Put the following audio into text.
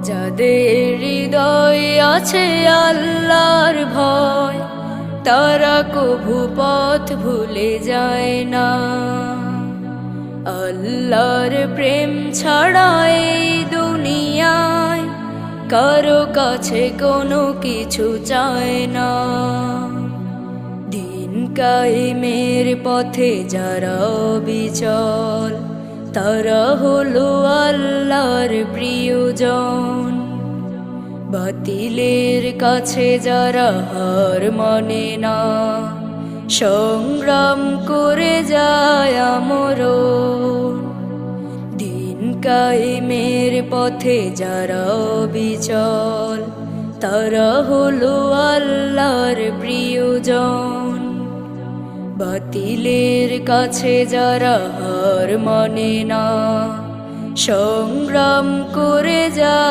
যাদের হৃদয়ে আছে আল্লাহর ভয়, তারা কভু পথ ভুলে যায় না। আল্লাহর প্রেম ছাড়া এই দুনিয়ায় কারো কাছে কোনো কিছু চায় না। দিন কায়েমের পথে যারা অবিচল, তারা হলো আল্লাহর প্রিয়জন। বাতিলের কাছে যারা হার মানে না, সংগ্রাম করে যায় আমরণ। দিন কায়েমের পথে যারা অবিচল, তারা হলো আল্লাহর প্রিয়জন। বাতিলের কাছে যারা হার মানে না, সংগ্রাম করে যায়।